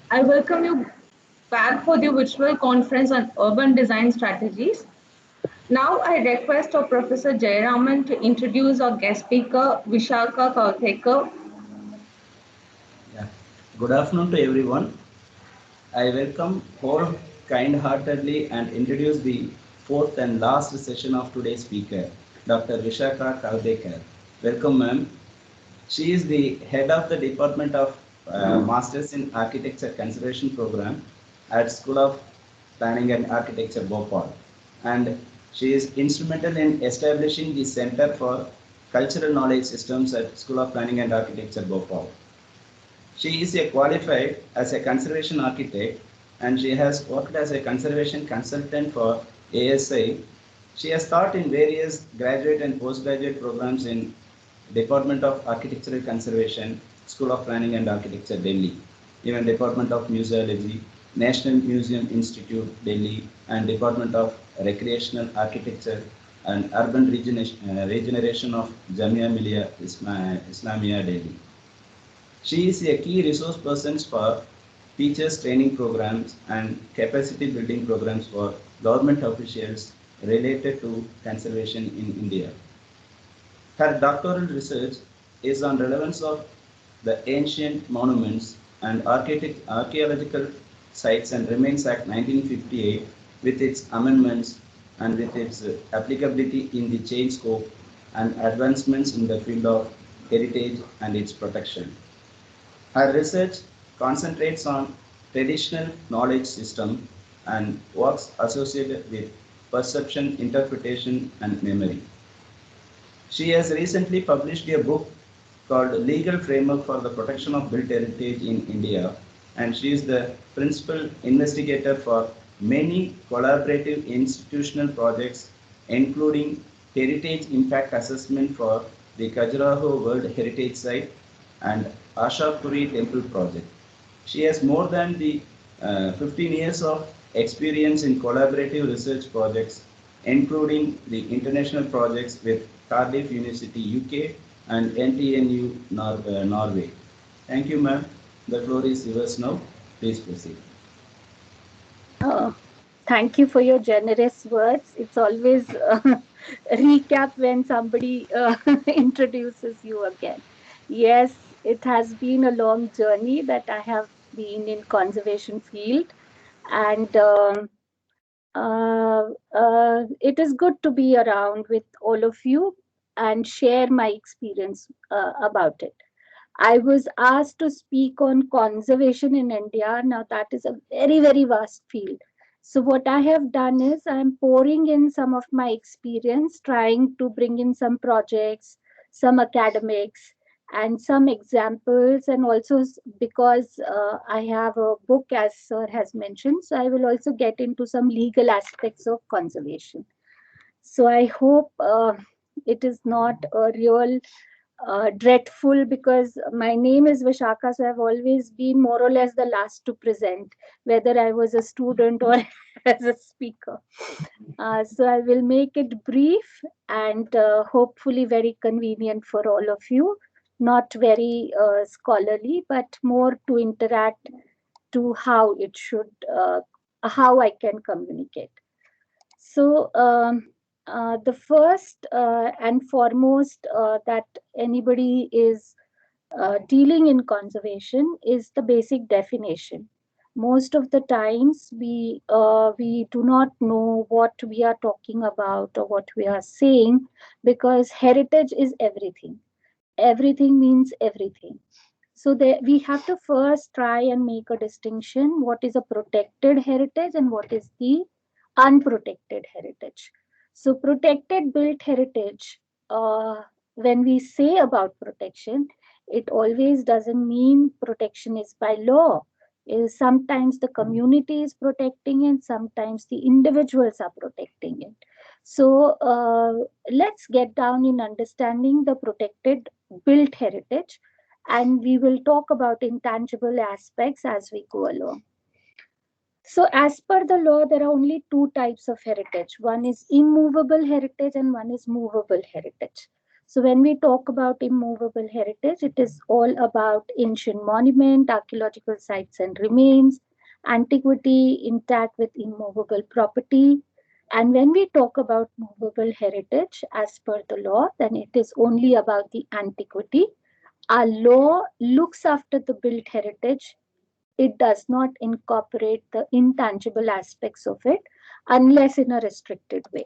I welcome you back for the virtual conference on urban design strategies. Now I request our Professor Jayaraman to introduce our guest speaker, Vishaka Kauthekar. Yeah. Good afternoon to everyone. I welcome all kind-heartedly and introduce the fourth and last session of today's speaker, Dr. Vishaka Kaldekar. Welcome, ma'am. She is the head of the Department of Masters in Architecture Conservation Program at School of Planning and Architecture, Bhopal. And she is instrumental in establishing the Center for Cultural Knowledge Systems at School of Planning and Architecture, Bhopal. She is a qualified as a conservation architect and she has worked as a conservation consultant for ASI. She has taught in various graduate and postgraduate programs in Department of Architectural Conservation, School of Planning and Architecture, Delhi, even Department of Museology, National Museum Institute, Delhi, and Department of Recreational Architecture and Urban Regeneration of Jamia Millia Islamia, Delhi. She is a key resource person for teachers training programs and capacity building programs for government officials related to conservation in India. Her doctoral research is on relevance of the ancient monuments and archaeological sites and Remains Act 1958 with its amendments and with its applicability in the change scope and advancements in the field of heritage and its protection. Her research concentrates on traditional knowledge system and works associated with perception, interpretation, and memory. She has recently published a book called Legal Framework for the Protection of Built Heritage in India, and she is the principal investigator for many collaborative institutional projects, including Heritage Impact Assessment for the Khajuraho World Heritage Site and Ashapuri Temple Project. She has more than the 15 years of experience in collaborative research projects, including the international projects with Cardiff University, UK, and NTNU, Norway. Thank you, ma'am. The floor is yours now. Please proceed. Uh, Thank you for your generous words. It's always a recap when somebody introduces you again. Yes, it has been a long journey that I have been in conservation field, and it is good to be around with all of you and share my experience about it. I was asked to speak on conservation in India. Now, that is a very, very vast field. So, what I have done is I'm pouring in some of my experience, trying to bring in some projects, some academics, and some examples. And also, because I have a book, as Sir has mentioned, so I will also get into some legal aspects of conservation. So, I hope it is not a real dreadful, because my name is Vishaka, so I've always been more or less the last to present, whether I was a student or as a speaker. So I will make it brief and hopefully very convenient for all of you. Not very scholarly, but more to interact to how it should, how I can communicate. So, the first and foremost that anybody is dealing in conservation is the basic definition. Most of the times, we do not know what we are talking about or what we are saying, because heritage is everything. Everything means everything. So we have to first try and make a distinction: what is a protected heritage and what is the unprotected heritage. So protected built heritage, when we say about protection, it always doesn't mean protection is by law. Sometimes the community is protecting it, sometimes the individuals are protecting it. So let's get down in understanding the protected built heritage, and we will talk about intangible aspects as we go along. So, as per the law, there are only two types of heritage: one is immovable heritage, and one is movable heritage. So when we talk about immovable heritage, it is all about ancient monument, archaeological sites and remains, antiquity intact with immovable property. And when we talk about movable heritage as per the law, then it is only about the antiquity. Our law looks after the built heritage. It does not incorporate the intangible aspects of it unless in a restricted way.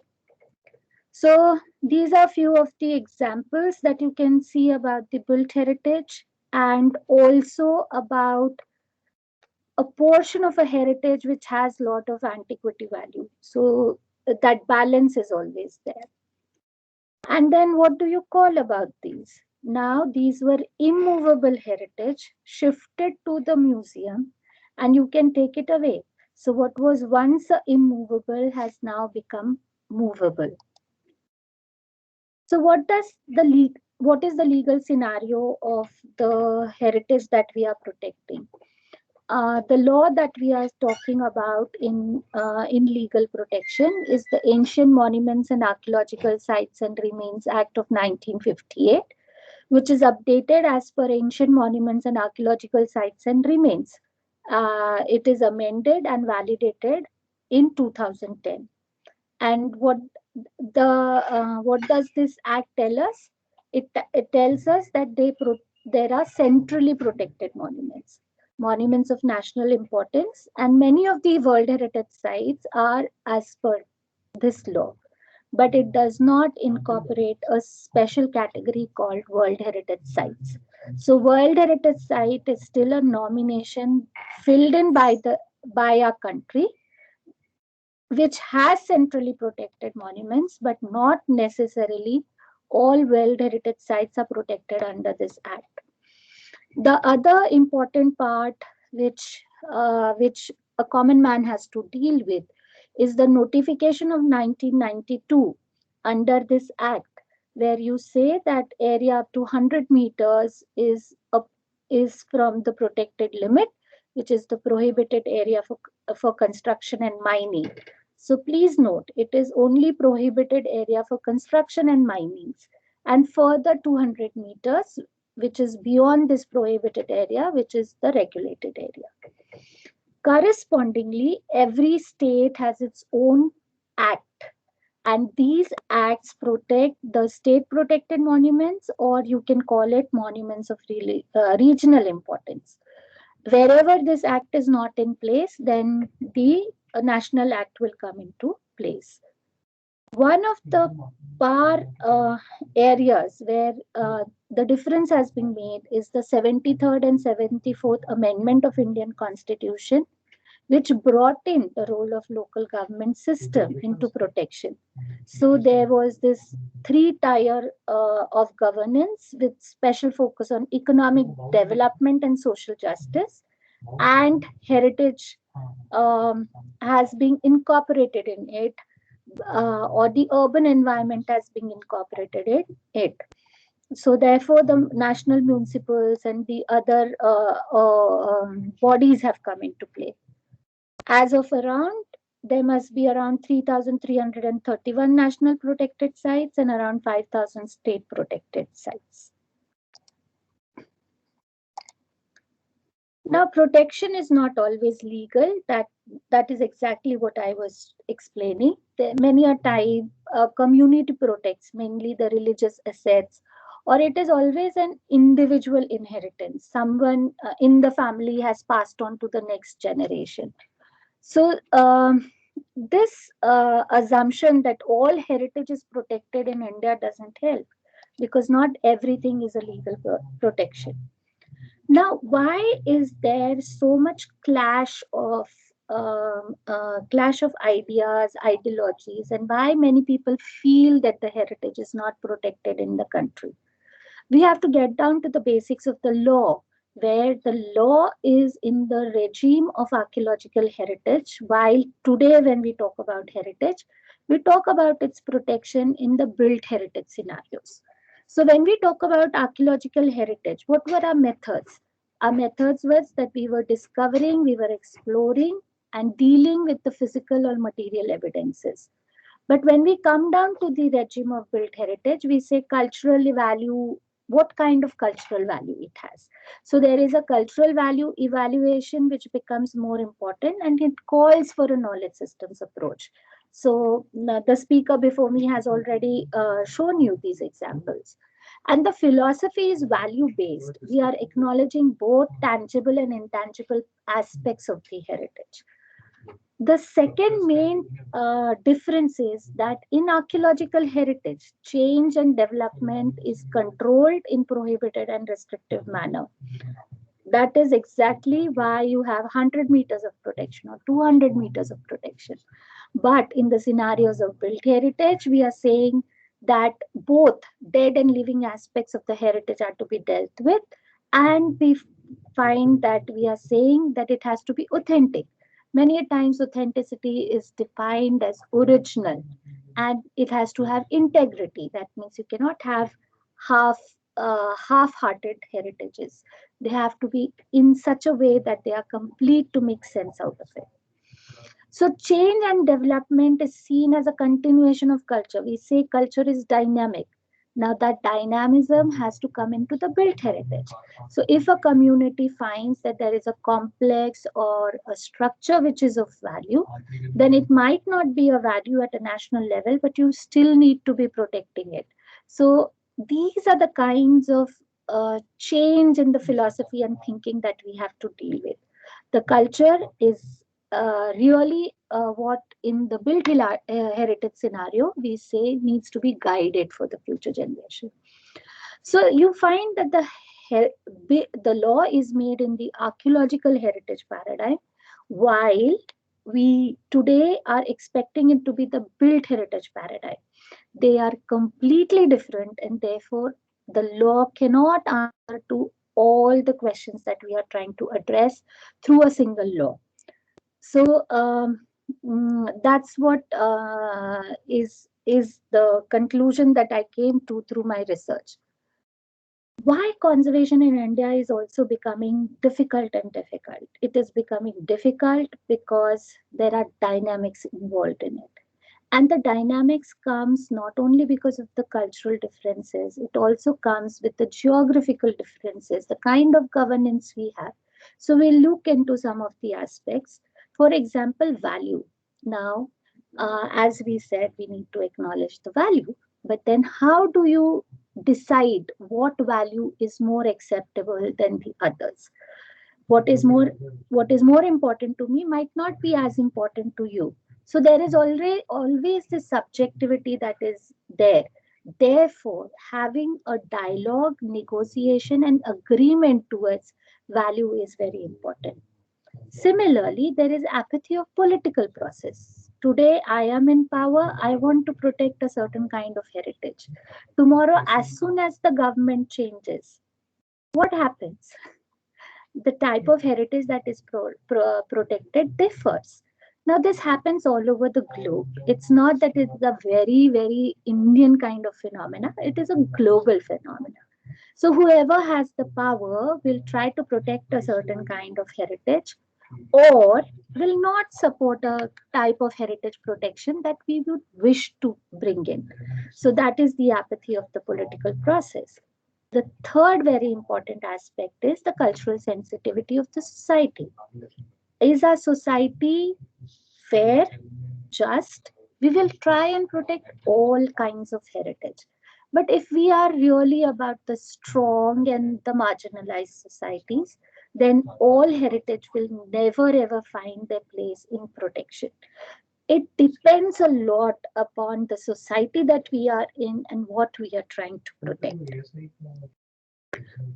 So these are few of the examples that you can see about the built heritage, and also about a portion of a heritage which has a lot of antiquity value. So that balance is always there. And then what do you call about these? Now these were immovable heritage shifted to the museum, and you can take it away. So what was once immovable has now become movable. So what is the legal scenario of the heritage that we are protecting? The law that we are talking about in legal protection is the Ancient Monuments and Archaeological Sites and Remains Act of 1958, which is updated as per Ancient Monuments and Archaeological Sites and Remains. It is amended and validated in 2010. And what does this act tell us? It tells us that there are centrally protected monuments of national importance, and many of the World Heritage sites are as per this law, but it does not incorporate a special category called World Heritage Sites. So World Heritage Site is still a nomination filled in by our country, which has centrally protected monuments, but not necessarily all World Heritage Sites are protected under this act. The other important part which a common man has to deal with is the notification of 1992 under this act, where you say that area up to 100 meters is from the protected limit, which is the prohibited area for construction and mining. So please note, it is only prohibited area for construction and mining, and further 200 meters, which is beyond this prohibited area, which is the regulated area. Correspondingly, every state has its own act, and these acts protect the state protected monuments, or you can call it monuments of regional importance. Wherever this act is not in place, then the national act will come into place. One of the areas where the difference has been made is the 73rd and 74th Amendment of Indian Constitution, which brought in the role of local government system into protection. So there was this three-tier of governance with special focus on economic development and social justice, and heritage has been incorporated in it, or the urban environment has been incorporated in it. So therefore, the national municipals and the other bodies have come into play. As of around, there must be around 3,331 national protected sites and around 5,000 state protected sites. Now, protection is not always legal. That is exactly what I was explaining. Many a time, community protects mainly the religious assets, or it is always an individual inheritance. Someone in the family has passed on to the next generation. So this assumption that all heritage is protected in India doesn't help, because not everything is a legal protection. Now, why is there so much clash of ideas, ideologies, and why many people feel that the heritage is not protected in the country? We have to get down to the basics of the law, where the law is in the regime of archaeological heritage, while today when we talk about heritage, we talk about its protection in the built heritage scenarios. So when we talk about archaeological heritage, what were our methods? Our methods was that we were discovering, we were exploring and dealing with the physical or material evidences. But when we come down to the regime of built heritage, we say cultural value, what kind of cultural value it has. So there is a cultural value evaluation which becomes more important, and it calls for a knowledge systems approach. So the speaker before me has already shown you these examples. And the philosophy is value based. We are acknowledging both tangible and intangible aspects of the heritage. The second main difference is that in archaeological heritage, change and development is controlled in prohibited and restrictive manner. That is exactly why you have 100 meters of protection or 200 meters of protection. But in the scenarios of built heritage, we are saying that both dead and living aspects of the heritage are to be dealt with. And we find that we are saying that it has to be authentic. Many times, authenticity is defined as original, and it has to have integrity. That means you cannot have half half-hearted heritages. They have to be in such a way that they are complete to make sense out of it. So change and development is seen as a continuation of culture. We say culture is dynamic. Now that dynamism has to come into the built heritage. So if a community finds that there is a complex or a structure which is of value, then it might not be a value at a national level, but you still need to be protecting it. So these are the kinds of change in the philosophy and thinking that we have to deal with. The culture is really what in the built heritage scenario we say needs to be guided for the future generation. So you find that the law is made in the archaeological heritage paradigm, while we today are expecting it to be the built heritage paradigm. They are completely different, and therefore the law cannot answer to all the questions that we are trying to address through a single law. So that's what is the conclusion that I came to through my research. Why conservation in India is also becoming difficult and difficult. It is becoming difficult because there are dynamics involved in it. And the dynamics comes not only because of the cultural differences, it also comes with the geographical differences, the kind of governance we have. So we'll look into some of the aspects. For example, value. Now, as we said, we need to acknowledge the value. But then how do you decide what value is more acceptable than the others? What is more important to me might not be as important to you. So there is always this subjectivity that is there. Therefore, having a dialogue, negotiation, and agreement towards value is very important. Similarly, there is apathy of political process. Today, I am in power. I want to protect a certain kind of heritage. Tomorrow, as soon as the government changes, what happens? The type of heritage that is protected differs. Now, this happens all over the globe. It's not that it's a very, very Indian kind of phenomena, it is a global phenomena. So, whoever has the power will try to protect a certain kind of heritage or will not support a type of heritage protection that we would wish to bring in. So, that is the apathy of the political process. The third very important aspect is the cultural sensitivity of the society. Is our society fair, just? We will try and protect all kinds of heritage. But if we are really about the strong and the marginalized societies, then all heritage will never ever find their place in protection. It depends a lot upon the society that we are in and what we are trying to protect.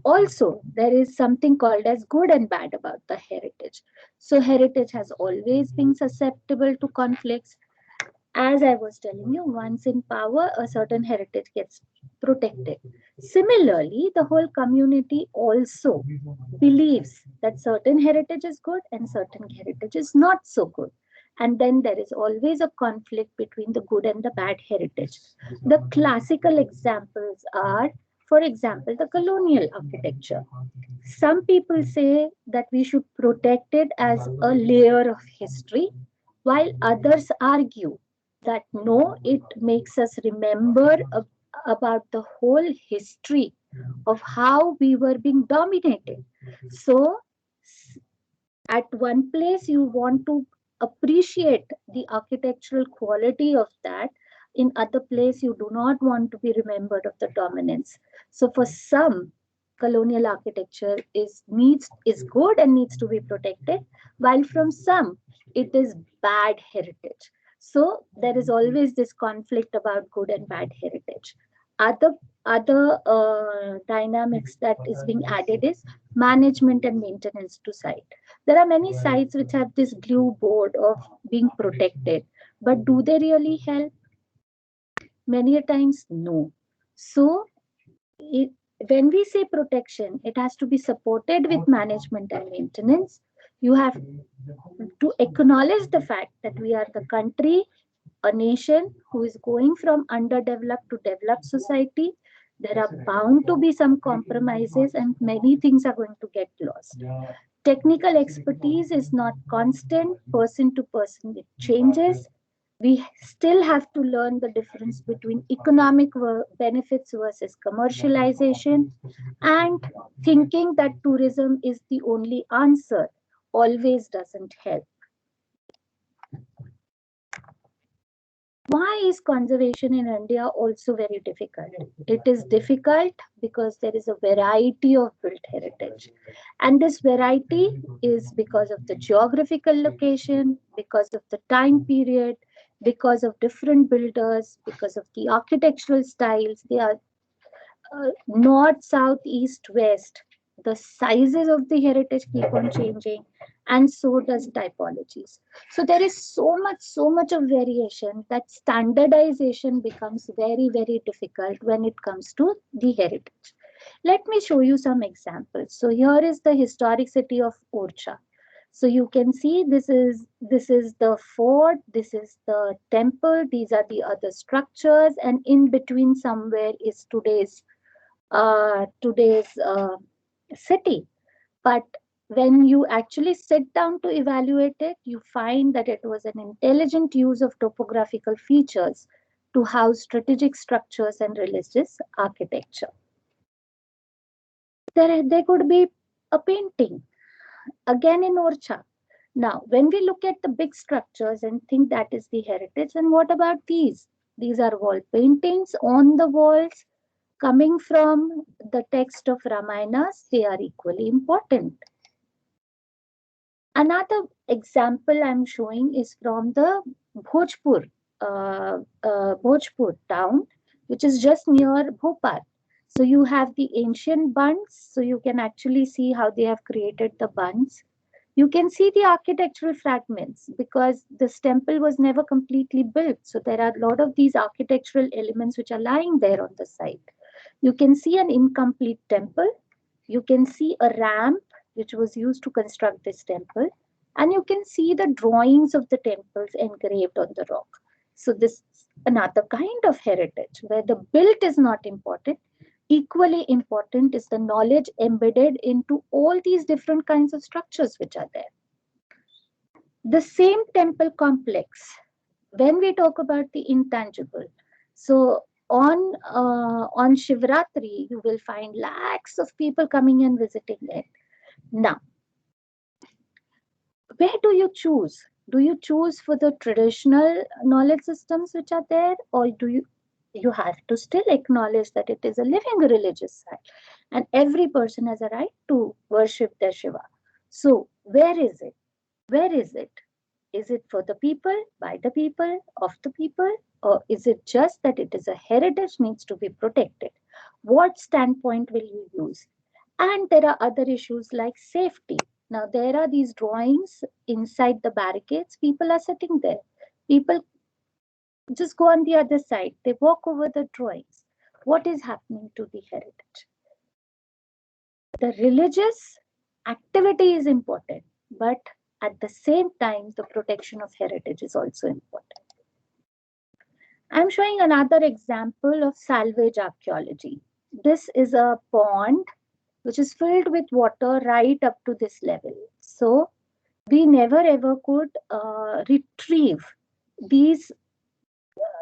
Also, there is something called as good and bad about the heritage. So heritage has always been susceptible to conflicts. As I was telling you, once in power, a certain heritage gets protected. Similarly, the whole community also believes that certain heritage is good and certain heritage is not so good. And then there is always a conflict between the good and the bad heritage. The classical examples are, for example, the colonial architecture. Some people say that we should protect it as a layer of history, while others argue that no, it makes us remember about the whole history of how we were being dominated. So at one place you want to appreciate the architectural quality of that, in other place you do not want to be remembered of the dominance. So for some, colonial architecture is good and needs to be protected, while from some it is bad heritage. So there is always this conflict about good and bad heritage. Other dynamics that is being added is management and maintenance to site. There are many sites which have this glue board of being protected, but do they really help? Many a times, no. So, it, when we say protection, it has to be supported with management and maintenance. You have to acknowledge the fact that we are the country, a nation who is going from underdeveloped to developed society. There are bound to be some compromises and many things are going to get lost. Technical expertise is not constant, person to person, it changes. We still have to learn the difference between economic benefits versus commercialization, and thinking that tourism is the only answer always doesn't help. Why is conservation in India also very difficult? It is difficult because there is a variety of built heritage. And this variety is because of the geographical location, because of the time period, because of different builders, because of the architectural styles. They are north, south, east, west. The sizes of the heritage keep on changing, and so does typologies. So there is so much of variation that standardization becomes very, very difficult when it comes to the heritage. Let me show you some examples. So here is the historic city of Orcha. So you can see this is the fort, this is the temple, these are the other structures, and in between somewhere is today's city. But when you actually sit down to evaluate it, you find that it was an intelligent use of topographical features to house strategic structures and religious architecture. There could be a painting, again in Orcha. Now, when we look at the big structures and think that is the heritage, then what about these? These are wall paintings on the walls coming from the text of Ramayanas. They are equally important. Another example I'm showing is from the Bhojpur, Bhojpur town, which is just near Bhopal. So you have the ancient bunds, so you can actually see how they have created the bunds. You can see the architectural fragments because this temple was never completely built. So there are a lot of these architectural elements which are lying there on the site. You can see an incomplete temple. You can see a ramp which was used to construct this temple. And you can see the drawings of the temples engraved on the rock. So this is another kind of heritage where the built is not important. Equally important is the knowledge embedded into all these different kinds of structures which are there. The same temple complex, when we talk about the intangible, so on Shivratri, you will find lakhs of people coming and visiting it. Now, where do you choose? Do you choose for the traditional knowledge systems which are there, or do you have to still acknowledge that it is a living religious site and every person has a right to worship their Shiva? So where is it? Where is it? Is it for the people, by the people, of the people, or is it just that it is a heritage needs to be protected? What standpoint will you use? And there are other issues like safety. Now, there are these drawings inside the barricades. People are sitting there. People just go on the other side. They walk over the drawings. What is happening to the heritage? The religious activity is important, but at the same time, the protection of heritage is also important. I'm showing another example of salvage archaeology. This is a pond which is filled with water right up to this level. So we never ever could retrieve these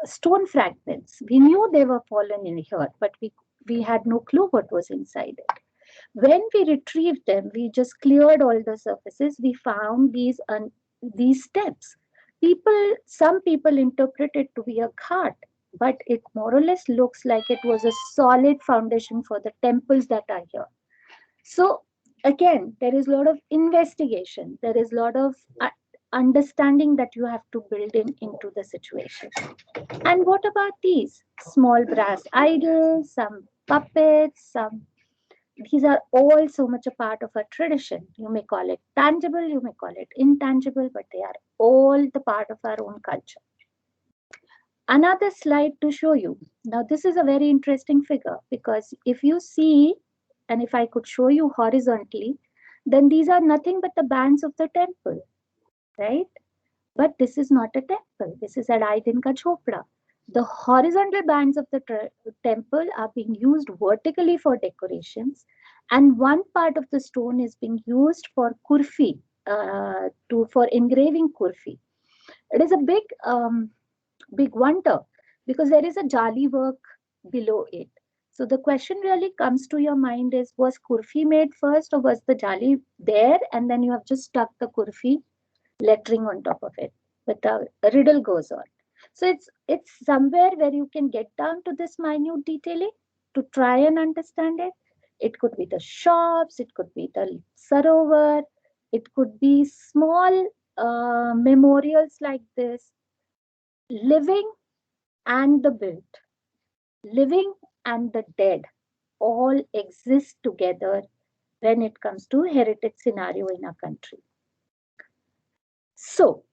stone fragments. We knew they were fallen in here, but we had no clue what was inside it. When we retrieved them, we just cleared all the surfaces. We found these steps. Some people interpret it to be a ghat, but it more or less looks like it was a solid foundation for the temples that are here. So again, there is a lot of investigation. There is a lot of understanding that you have to build into the situation. And what about these small brass idols, some puppets, some these are all so much a part of our tradition. You may call it tangible, you may call it intangible, but they are all the part of our own culture. Another slide to show you. Now, this is a very interesting figure because if you see, and if I could show you horizontally, then these are nothing but the bands of the temple, right? But this is not a temple. This is at Aydin-Ka Chopra. The horizontal bands of the temple are being used vertically for decorations, and one part of the stone is being used for kurfi, for engraving kurfi. It is a big wonder because there is a jali work below it. So the question really comes to your mind is, was kurfi made first or was the jali there and then you have just stuck the kurfi lettering on top of it? But the riddle goes on. So it's somewhere where you can get down to this minute detailing to try and understand it. It could be the shops, it could be the sarovar, it could be small memorials like this. Living and the built, living and the dead all exist together when it comes to heritage scenario in our country. So,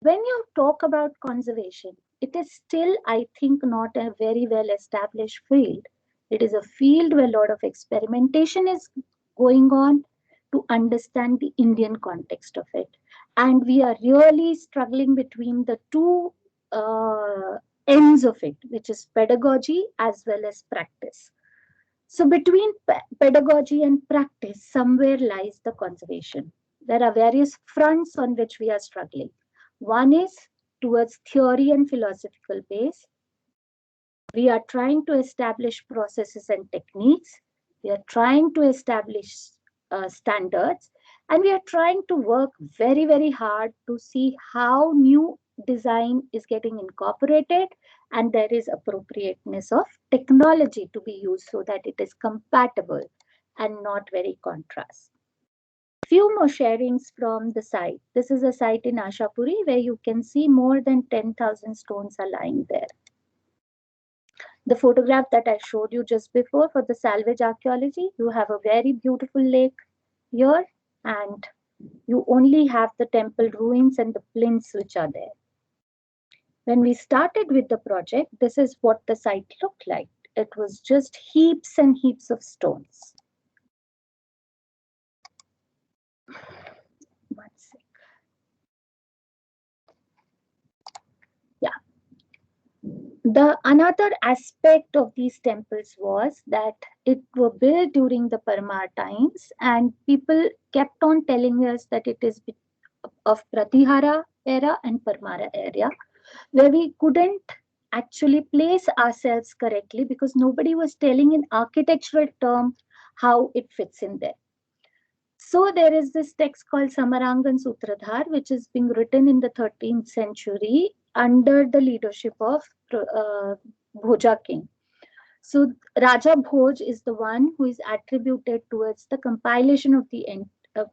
when you talk about conservation, it is still, I think, not a very well established field. It is a field where a lot of experimentation is going on to understand the Indian context of it. And we are really struggling between the two ends of it, which is pedagogy as well as practice. So between pedagogy and practice, somewhere lies the conservation. There are various fronts on which we are struggling. One is towards theory and philosophical base. We are trying to establish processes and techniques. We are trying to establish standards. And we are trying to work very, very hard to see how new design is getting incorporated and there is appropriateness of technology to be used so that it is compatible and not very contrast. Few more sharings from the site. This is a site in Ashapuri where you can see more than 10,000 stones are lying there. The photograph that I showed you just before for the salvage archaeology, you have a very beautiful lake here and you only have the temple ruins and the plinths which are there. When we started with the project, this is what the site looked like. It was just heaps and heaps of stones. One sec. Yeah. The another aspect of these temples was that it were built during the Parmar times and people kept on telling us that it is of Pratihara era and Parmara area, where we couldn't actually place ourselves correctly because nobody was telling in architectural term how it fits in there. So there is this text called Samarangan Sutradhar, which is being written in the 13th century under the leadership of Bhoja king. So Raja Bhoj is the one who is attributed towards the compilation of the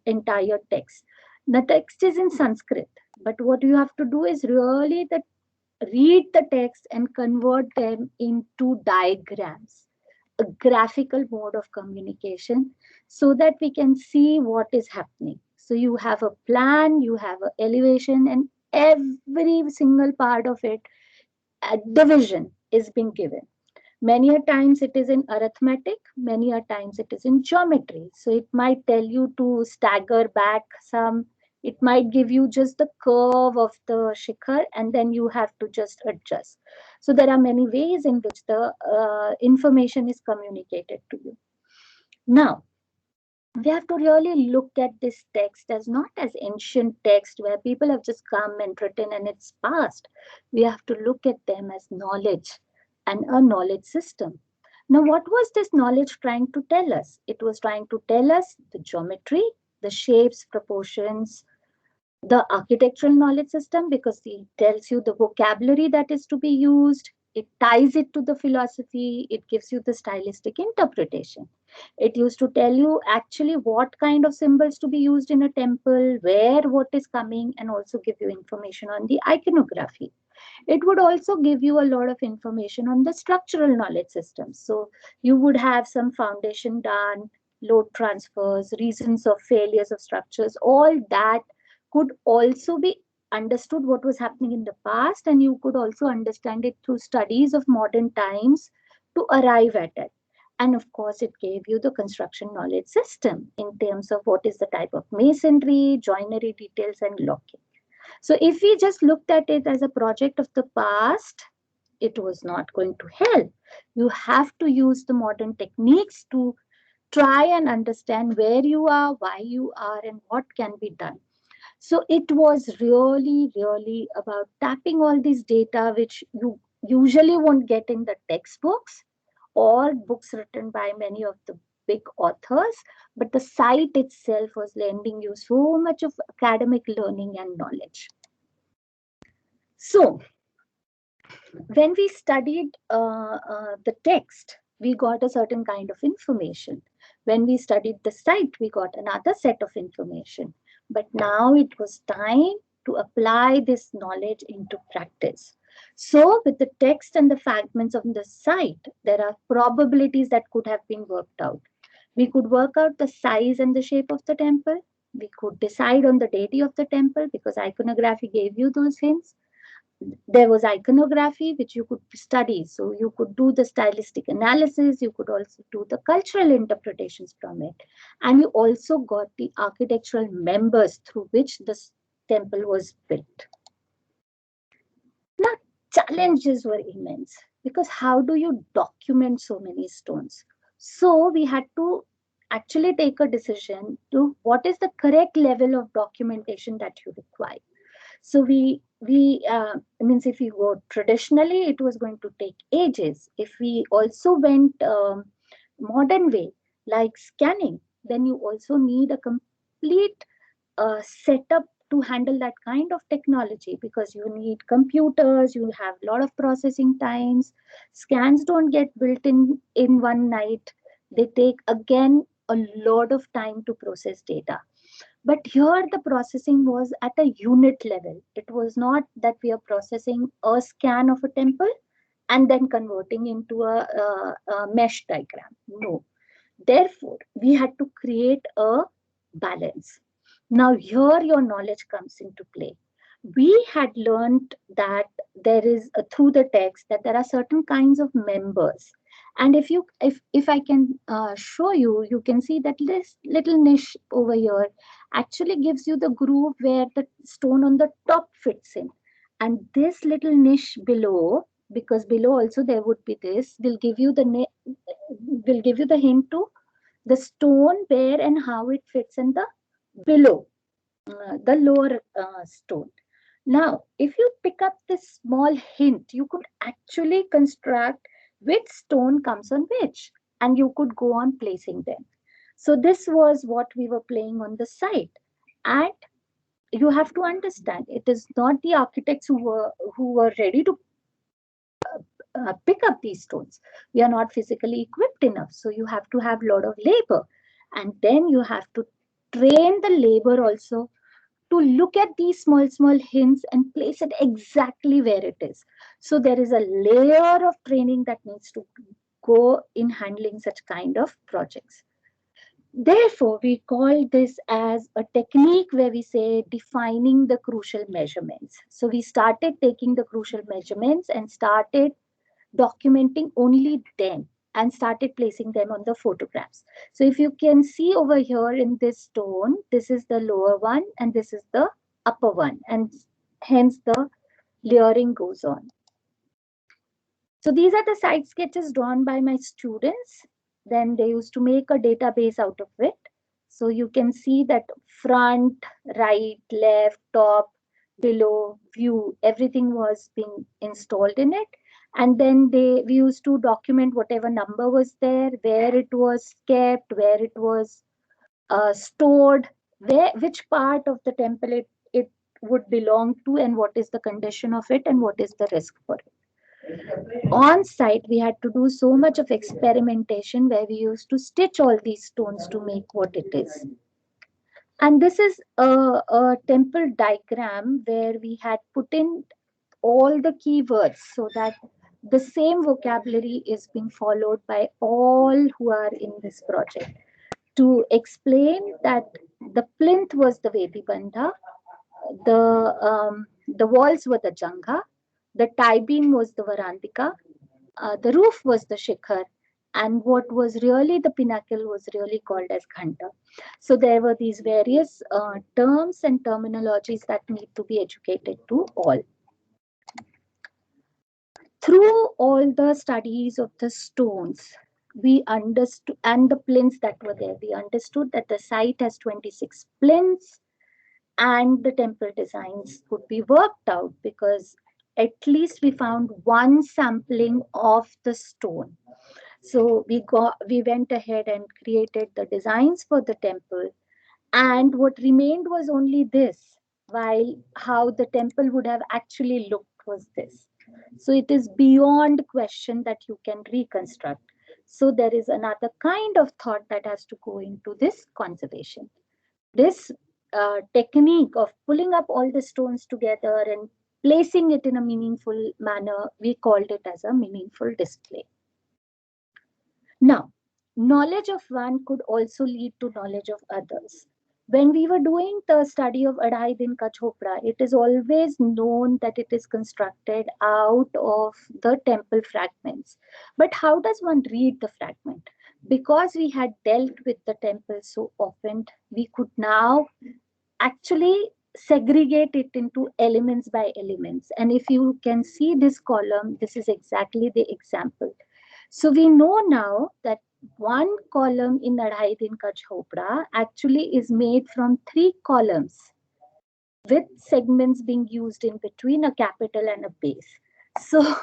entire text. The text is in Sanskrit, but what you have to do is really read the text and convert them into diagrams, a graphical mode of communication, so that we can see what is happening. So you have a plan, you have an elevation, and every single part of it, a division is being given. Many a times it is in arithmetic, many a times it is in geometry. So it might tell you to stagger back some, it might give you just the curve of the shikhar and then you have to just adjust. So there are many ways in which the information is communicated to you. Now, we have to really look at this text as not as ancient text where people have just come and written and it's past. We have to look at them as knowledge and a knowledge system. Now, what was this knowledge trying to tell us? It was trying to tell us the geometry, the shapes, proportions, the architectural knowledge system, because it tells you the vocabulary that is to be used, it ties it to the philosophy, it gives you the stylistic interpretation. It used to tell you actually what kind of symbols to be used in a temple, where what is coming, and also give you information on the iconography. It would also give you a lot of information on the structural knowledge systems. So you would have some foundation done, load transfers, reasons of failures of structures, all that could also be understood what was happening in the past, and you could also understand it through studies of modern times to arrive at it. And of course, it gave you the construction knowledge system in terms of what is the type of masonry, joinery details, and locking. So if we just looked at it as a project of the past, it was not going to help. You have to use the modern techniques to try and understand where you are, why you are, and what can be done. So it was really, really about tapping all these data, which you usually won't get in the textbooks or books written by many of the big authors, but the site itself was lending you so much of academic learning and knowledge. So when we studied the text, we got a certain kind of information. When we studied the site, we got another set of information. But now it was time to apply this knowledge into practice. So with the text and the fragments of the site, there are probabilities that could have been worked out. We could work out the size and the shape of the temple. We could decide on the deity of the temple because iconography gave you those hints. There was iconography which you could study, so you could do the stylistic analysis, you could also do the cultural interpretations from it, and you also got the architectural members through which this temple was built. Now, challenges were immense because how do you document so many stones? So we had to actually take a decision to what is the correct level of documentation that you require. So we means if we go traditionally, it was going to take ages. If we also went modern way, like scanning, then you also need a complete setup to handle that kind of technology because you need computers, you have a lot of processing times. Scans don't get built in one night. They take again a lot of time to process data. But here the processing was at a unit level. It was not that we are processing a scan of a temple and then converting into a mesh diagram. No. Therefore, we had to create a balance. Now, here your knowledge comes into play. We had learned that there is through the text that there are certain kinds of members, and if I can show you, you can see that this little niche over here actually gives you the groove where the stone on the top fits in, and this little niche below, because below also there would be this, will give you the hint to the stone where and how it fits in the below the lower stone. Now, if you pick up this small hint, you could actually construct which stone comes on which, and you could go on placing them. So this was what we were playing on the site. And you have to understand, it is not the architects who were ready to pick up these stones. We are not physically equipped enough. So you have to have a lot of labor. And then you have to train the labor also to look at these small hints and place it exactly where it is. So there is a layer of training that needs to go in handling such kind of projects. Therefore, we call this as a technique where we say defining the crucial measurements. So we started taking the crucial measurements and started documenting only then and started placing them on the photographs. So if you can see over here in this stone, this is the lower one and this is the upper one, and hence the layering goes on. So these are the site sketches drawn by my students. Then they used to make a database out of it. So you can see that front, right, left, top, below, view, everything was being installed in it. And then we used to document whatever number was there, where it was kept, where it was stored, which part of the temple it would belong to, and what is the condition of it, and what is the risk for it. On site, we had to do so much of experimentation where we used to stitch all these stones to make what it is. And this is a temple diagram where we had put in all the keywords so that the same vocabulary is being followed by all who are in this project, to explain that the plinth was the Vedibandha, the walls were the Jangha, the tie beam was the Varandika, the roof was the Shikhar, and what was really the pinnacle was really called as Ghanta. So there were these various terms and terminologies that need to be educated to all. Through all the studies of the stones, we understood, and the plinths that were there, we understood that the site has 26 plinths, and the temple designs could be worked out because at least we found one sampling of the stone. So we went ahead and created the designs for the temple, and what remained was only this, while how the temple would have actually looked was this. So it is beyond question that you can reconstruct. So there is another kind of thought that has to go into this conservation. This technique of pulling up all the stones together and placing it in a meaningful manner, we called it as a meaningful display. Now, knowledge of one could also lead to knowledge of others. When we were doing the study of Adhai Din Ka Chhopra, it is always known that it is constructed out of the temple fragments. But how does one read the fragment? Because we had dealt with the temple so often, we could now actually segregate it into elements by elements. And if you can see this column, this is exactly the example. So we know now that one column in Adhai Din Ka Chhopra actually is made from 3 columns with segments being used in between, a capital and a base. So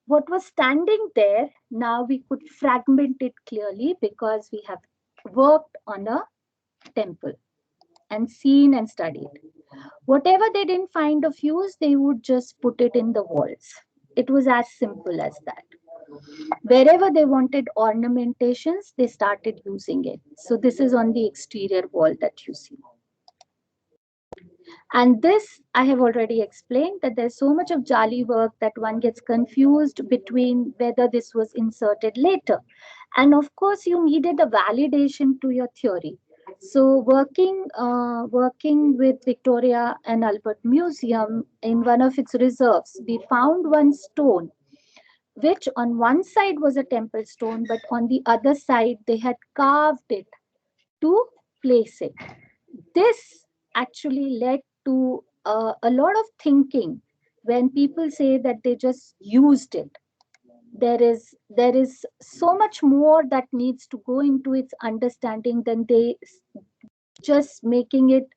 what was standing there, now we could fragment it clearly because we have worked on a temple and seen and studied. Whatever they didn't find of use, they would just put it in the walls. It was as simple as that. Wherever they wanted ornamentations, they started using it. So this is on the exterior wall that you see. And this, I have already explained that there's so much of jali work that one gets confused between whether this was inserted later. And of course, you needed a validation to your theory. So working with Victoria and Albert Museum in one of its reserves, we found one stone which on one side was a temple stone, but on the other side they had carved it to place it. This actually led to a lot of thinking. When people say that they just used it, there is so much more that needs to go into its understanding than they just making it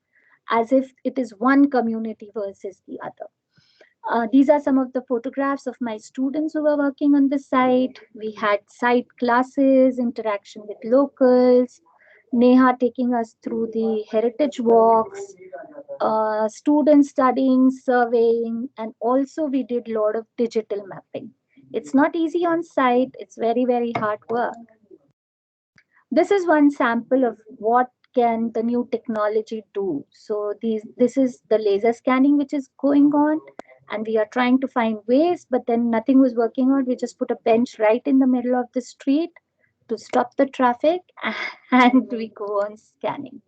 as if it is one community versus the other. These are some of the photographs of my students who were working on the site. We had site classes, interaction with locals, Neha taking us through the heritage walks, students studying, surveying, and also we did a lot of digital mapping. It's not easy on site, it's very, very hard work. This is one sample of what can the new technology do. So this is the laser scanning which is going on, and we are trying to find ways, but then nothing was working out. We just put a bench right in the middle of the street to stop the traffic, and we go on scanning.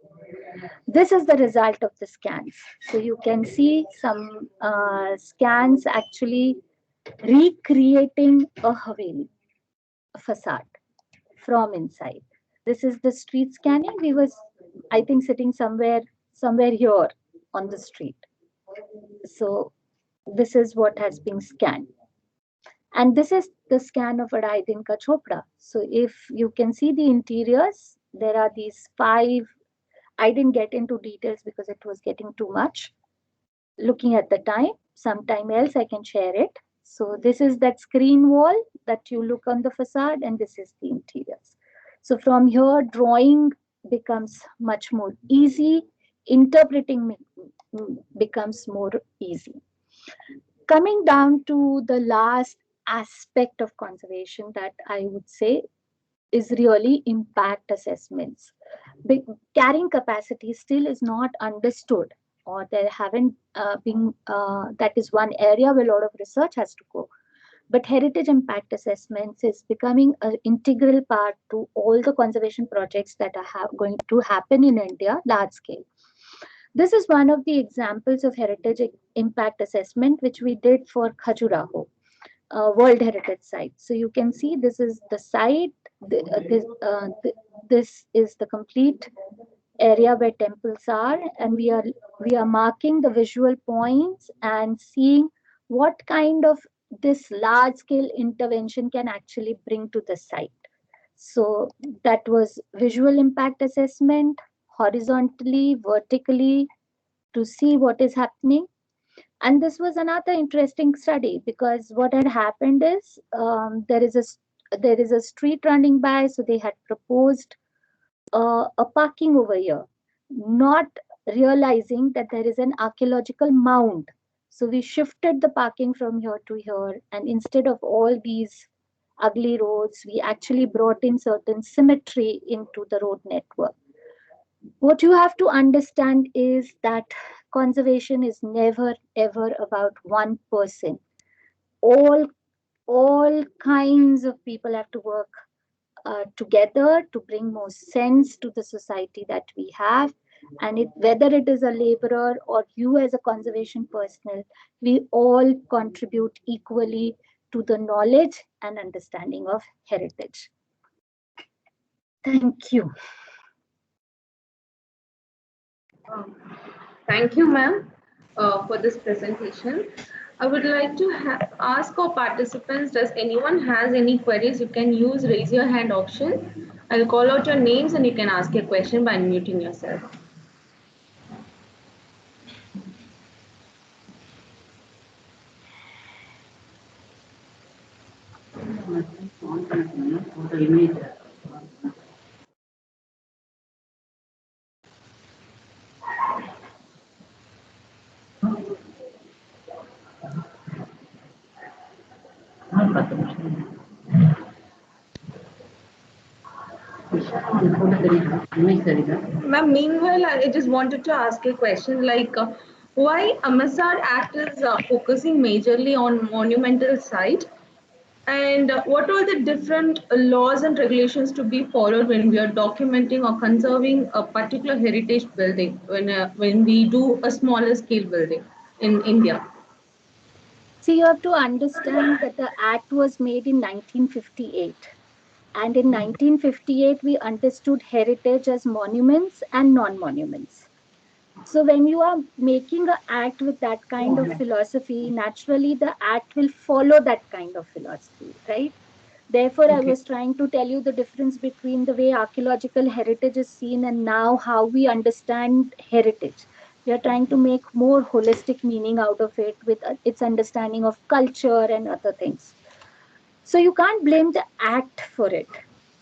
This is the result of the scans. So you can see some scans actually recreating a Haveli facade from inside. This is the street scanning. We was, I think, sitting somewhere here on the street. So this is what has been scanned. And this is the scan of Adhai Din Ka Chhopra. So if you can see the interiors, There are these 5. I didn't get into details because it was getting too much. Looking at the time, sometime else I can share it. So this is that screen wall that you look on the facade, and this is the interiors. So from here, drawing becomes much more easy. Interpreting becomes more easy. Coming down to the last aspect of conservation that I would say is really impact assessments. Carrying capacity still is not understood, or there haven't been, that is one area where a lot of research has to go. But heritage impact assessments is becoming an integral part to all the conservation projects that are going to happen in India, large scale. This is one of the examples of heritage impact assessment which we did for Khajuraho, World Heritage Site. So you can see this is the site. This is the complete area where temples are, and we are marking the visual points and seeing what kind of this large scale intervention can actually bring to the site. So that was visual impact assessment, horizontally, vertically, to see what is happening. And this was another interesting study because what had happened is there is a street running by, so they had proposed a parking over here, not realizing that there is an archaeological mound. So we shifted the parking from here to here, and instead of all these ugly roads, we actually brought in certain symmetry into the road network. What you have to understand is that conservation is never ever about one person. All kinds of people have to work together to bring more sense to the society that we have. And whether it is a laborer or you as a conservation personnel, we all contribute equally to the knowledge and understanding of heritage. Thank you. Thank you, ma'am, for this presentation. I would like to ask our participants, does anyone has any queries? You can use raise your hand option. I'll call out your names and you can ask a question by unmuting yourself. Ma'am, meanwhile, I just wanted to ask a question like why Amazar Act is focusing majorly on monumental site, and what are the different laws and regulations to be followed when we are documenting or conserving a particular heritage building when we do a smaller scale building in India? See, you have to understand that the act was made in 1958. And in 1958, we understood heritage as monuments and non-monuments. So when you are making an act with that kind of philosophy, naturally the act will follow that kind of philosophy, right? Therefore, I was trying to tell you the difference between the way archaeological heritage is seen and now how we understand heritage. We are trying to make more holistic meaning out of it with its understanding of culture and other things. So you can't blame the act for it.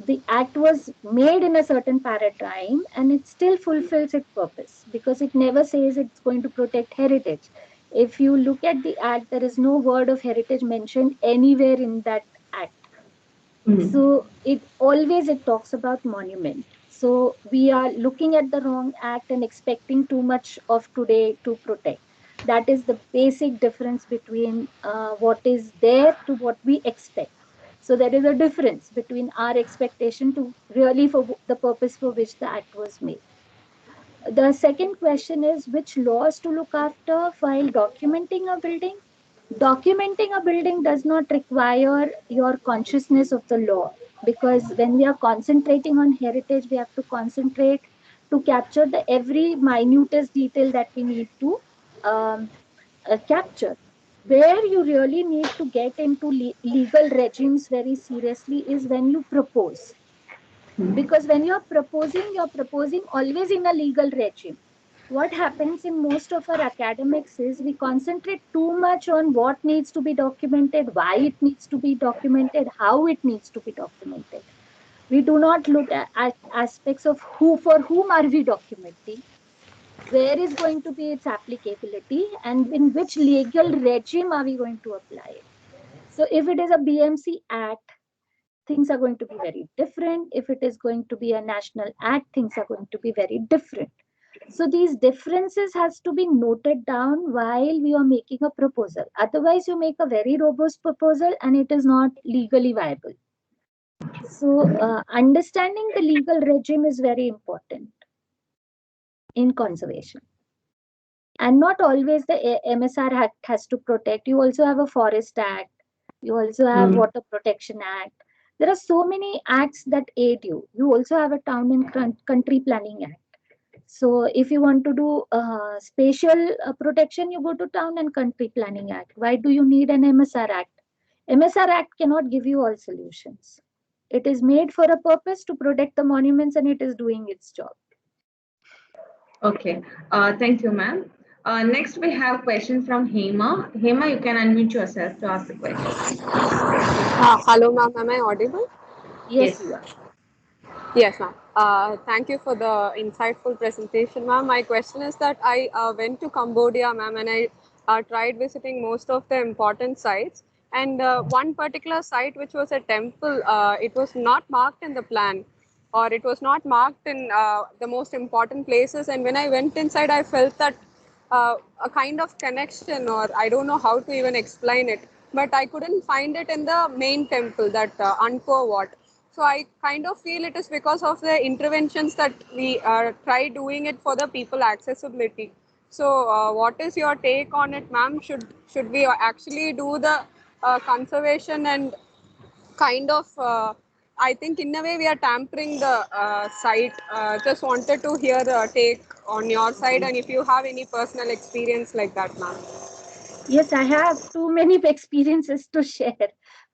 The act was made in a certain paradigm and it still fulfills its purpose because it never says it's going to protect heritage. If you look at the act, there is no word of heritage mentioned anywhere in that act. So it talks about monument. So we are looking at the wrong act and expecting too much of today to protect. That is the basic difference between what is there to what we expect. So there is a difference between our expectation to really for the purpose for which the act was made. The second question is which laws to look after while documenting a building. Documenting a building does not require your consciousness of the law, because when we are concentrating on heritage, we have to concentrate to capture the every minutest detail that we need to capture. Where you really need to get into legal regimes very seriously is when you propose. Because when you're proposing always in a legal regime. What happens in most of our academics is we concentrate too much on what needs to be documented, why it needs to be documented, how it needs to be documented. We do not look at aspects of who, for whom are we documenting, where is going to be its applicability, and in which legal regime are we going to apply it. So if it is a BMC Act, things are going to be very different. If it is going to be a national act, things are going to be very different. So these differences has to be noted down while we are making a proposal. Otherwise, you make a very robust proposal and it is not legally viable. So understanding the legal regime is very important in conservation. And not always the MSR Act has to protect. You also have a Forest Act. You also have Water Protection Act. There are so many acts that aid you. You also have a Town and Country Planning Act. So if you want to do spatial protection, you go to Town and Country Planning Act. Why do you need an MSR Act? MSR Act cannot give you all solutions. It is made for a purpose to protect the monuments and it is doing its job. Okay, thank you, ma'am. Next, we have question from Hema. Hema, you can unmute yourself to ask the question. Hello, ma'am. Am I audible? Yes, you are. Yes, ma'am. Thank you for the insightful presentation, ma'am. My question is that I went to Cambodia, ma'am, and I tried visiting most of the important sites. And one particular site, which was a temple, it was not marked in the plan, or it was not marked in the most important places. And when I went inside, I felt that a kind of connection, or I don't know how to even explain it, but I couldn't find it in the main temple, that Angkor Wat. So I kind of feel it is because of the interventions that we try doing it for the people accessibility. So what is your take on it, ma'am? Should we actually do the conservation and kind of I think in a way we are tampering the site. Just wanted to hear a take on your side, and if you have any personal experience like that, ma'am. Yes, I have too many experiences to share.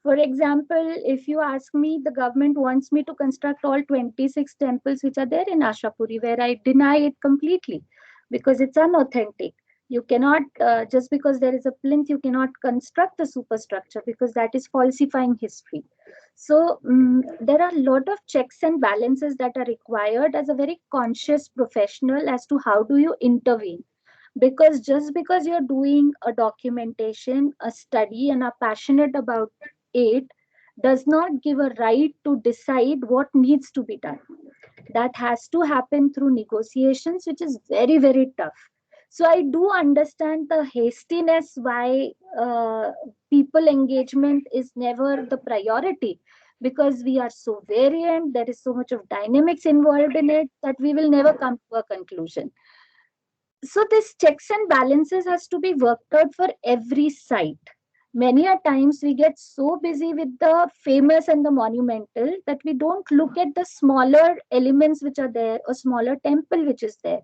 For example, if you ask me, the government wants me to construct all 26 temples which are there in Ashapuri, where I deny it completely because it's unauthentic. You cannot, just because there is a plinth, you cannot construct a superstructure because that is falsifying history. So there are a lot of checks and balances that are required as a very conscious professional as to how do you intervene, because just because you're doing a documentation, a study, and are passionate about it does not give a right to decide what needs to be done. That has to happen through negotiations, which is very, very tough. So I do understand the hastiness why people engagement is never the priority, because we are so variant, there is so much of dynamics involved in it that we will never come to a conclusion. So this checks and balances has to be worked out for every site. Many a times we get so busy with the famous and the monumental that we don't look at the smaller elements which are there, or smaller temple which is there.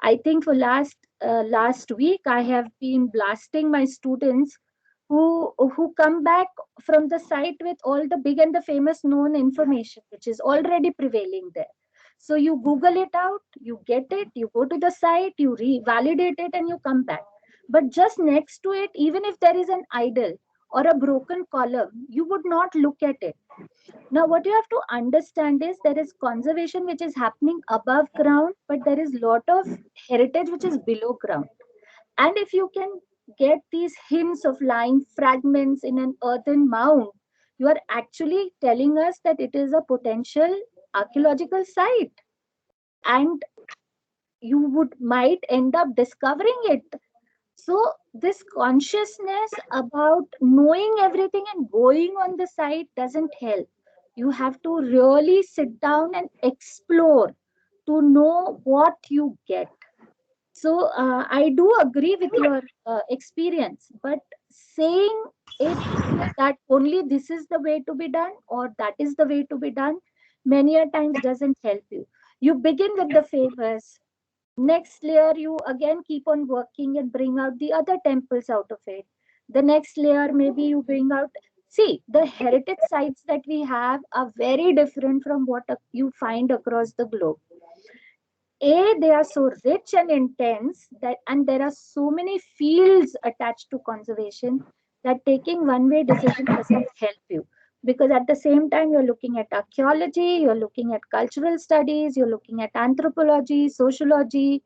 I think for last week I have been blasting my students who come back from the site with all the big and the famous known information which is already prevailing there. So you Google it out, you get it, you go to the site, you revalidate it, and you come back. But just next to it, even if there is an idol or a broken column, you would not look at it. Now, what you have to understand is there is conservation which is happening above ground, but there is lot of heritage which is below ground. And if you can get these hints of lying fragments in an earthen mound, you are actually telling us that it is a potential archaeological site. And you would might end up discovering it. So this consciousness about knowing everything and going on the site doesn't help. You have to really sit down and explore to know what you get. So I do agree with your experience, but saying it that only this is the way to be done or that is the way to be done many a times doesn't help you. You begin with the favors. Next layer, you again keep on working and bring out the other temples out of it. The next layer, maybe you bring out. See, the heritage sites that we have are very different from what you find across the globe. They are so rich and intense that, and there are so many fields attached to conservation that taking one way decision doesn't help you. Because at the same time, you're looking at archaeology, you're looking at cultural studies, you're looking at anthropology, sociology,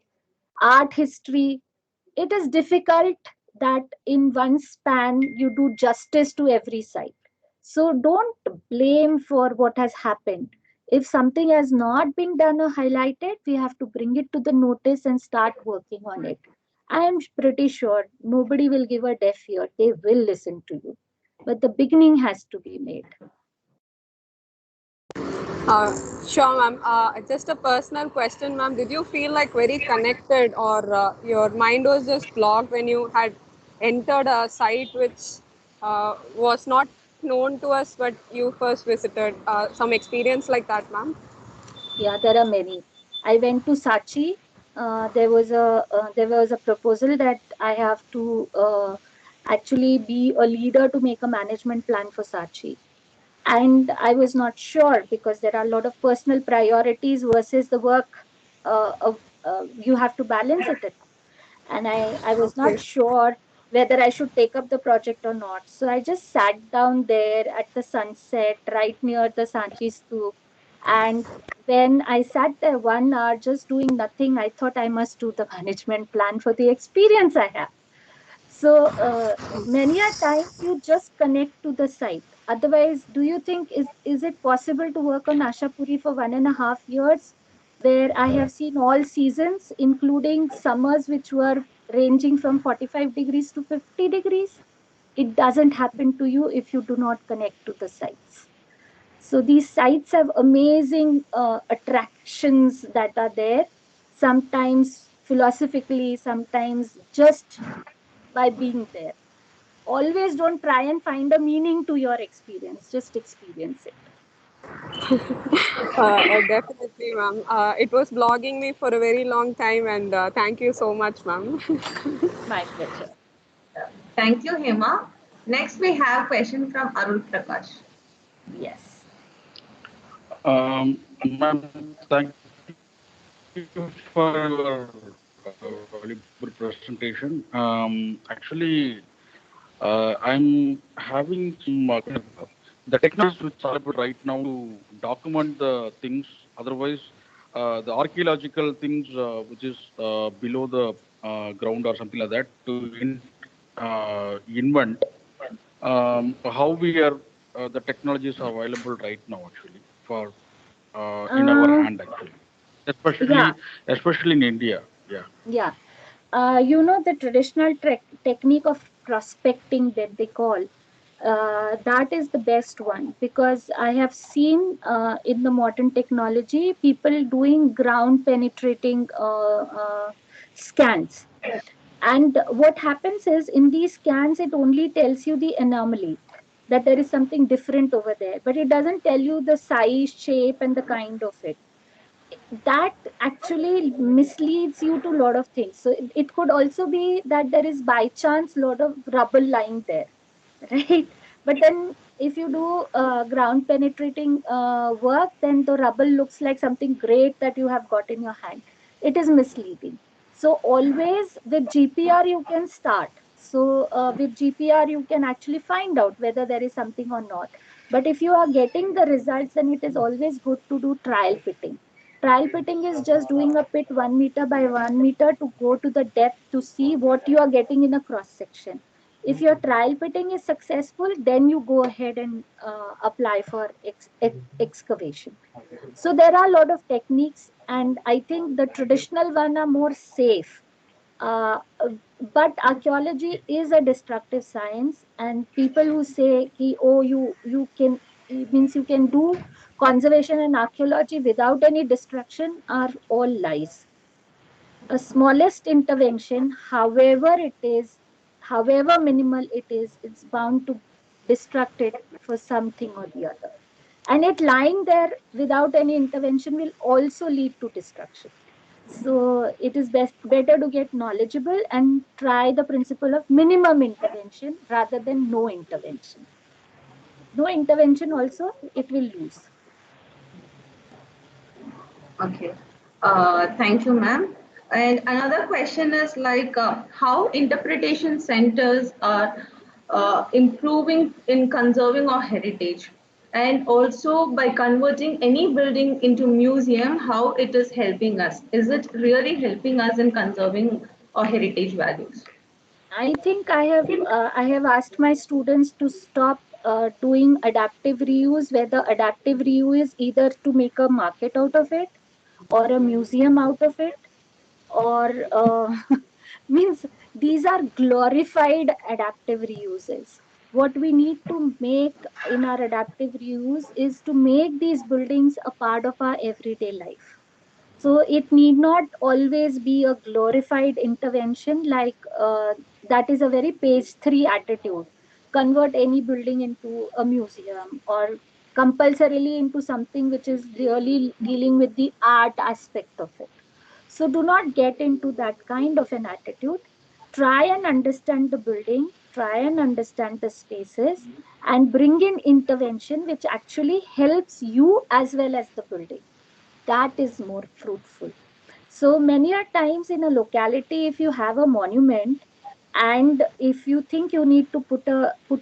art history. It is difficult that in one span you do justice to every site. So don't blame for what has happened. If something has not been done or highlighted, we have to bring it to the notice and start working on it. I am pretty sure nobody will give a deaf ear. They will listen to you. But the beginning has to be made. Uh, sure, ma'am. Just a personal question, ma'am. Did you feel like very connected, or your mind was just blocked when you had entered a site which was not known to us, but you first visited? Some experience like that, ma'am? Yeah, there are many. I went to Sachi. There was a proposal that I have to actually be a leader to make a management plan for Sachi, and I was not sure because there are a lot of personal priorities versus the work. You have to balance it, and I was Okay. not sure whether I should take up the project or not. So I just sat down there at the sunset right near the Sanchi Stoop. And when I sat there 1 hour just doing nothing, I thought I must do the management plan for the experience I have. So many a times you just connect to the site. Otherwise, do you think is it possible to work on Ashapuri for 1.5 years, where I have seen all seasons, including summers which were ranging from 45 degrees to 50 degrees? It doesn't happen to you if you do not connect to the sites. So these sites have amazing attractions that are there, sometimes philosophically, sometimes just by being there. Always don't try and find a meaning to your experience, just experience it. Definitely, ma'am. It was blogging me for a very long time, and thank you so much, ma'am. My pleasure. Thank you, Hema. Next, we have question from Arul Prakash. Yes. Ma'am, thank you for your valuable presentation. Actually, I'm having some question. The technologies which are available right now to document the things, otherwise, the archaeological things which is below the ground or something like that to invent how we are the technologies are available right now actually for in our Uh, hand actually, yeah, especially in India. Yeah. yeah. The traditional technique of prospecting that they call, that is the best one because I have seen in the modern technology people doing ground penetrating scans. And what happens is in these scans, it only tells you the anomaly, that there is something different over there, but it doesn't tell you the size, shape, and the kind of it. That actually misleads you to a lot of things. So it could also be that there is by chance a lot of rubble lying there, right? But then if you do ground penetrating work, then the rubble looks like something great that you have got in your hand. It is misleading. So always with GPR you can start. So with GPR you can actually find out whether there is something or not. But if you are getting the results, then it is always good to do trial pitting. Trial pitting is just doing a pit 1 meter by 1 meter to go to the depth to see what you are getting in a cross section. If your trial pitting is successful, then you go ahead and apply for excavation. So there are a lot of techniques, and I think the traditional one are more safe. Uh, uh, but archaeology is a destructive science, and people who say, ki, "Oh, you can," it means you can do conservation and archaeology without any destruction, are all lies. A smallest intervention, however it is, however minimal it is, it's bound to destruct it for something or the other. And it lying there without any intervention will also lead to destruction. So it is better to get knowledgeable and try the principle of minimum intervention rather than no intervention. No intervention also, it will lose. Okay. Thank you, ma'am. And another question is like how interpretation centers are improving in conserving our heritage, and also by converting any building into museum, how it is helping us. Is it really helping us in conserving our heritage values? I think I have asked my students to stop doing adaptive reuse, where the adaptive reuse is either to make a market out of it or a museum out of it, or means these are glorified adaptive reuses. What we need to make in our adaptive reuse is to make these buildings a part of our everyday life. So it need not always be a glorified intervention, like that is a very page 3 attitude. Convert any building into a museum, or compulsorily into something which is really dealing with the art aspect of it. So do not get into that kind of an attitude. Try and understand the building, try and understand the spaces, and bring in intervention which actually helps you as well as the building. That is more fruitful. So many a times in a locality, if you have a monument, and if you think you need to put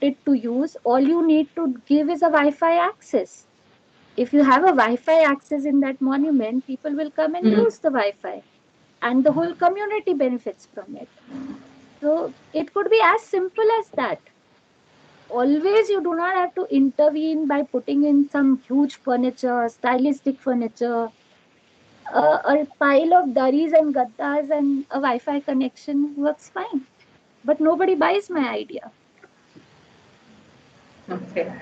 it to use, all you need to give is a Wi-Fi access. If you have a Wi-Fi access in that monument, people will come and Mm. use the Wi-Fi, and the whole community benefits from it. So it could be as simple as that. Always, you do not have to intervene by putting in some huge furniture, stylistic furniture, a pile of daris and gaddas and a Wi-Fi connection works fine. But nobody buys my idea. Okay.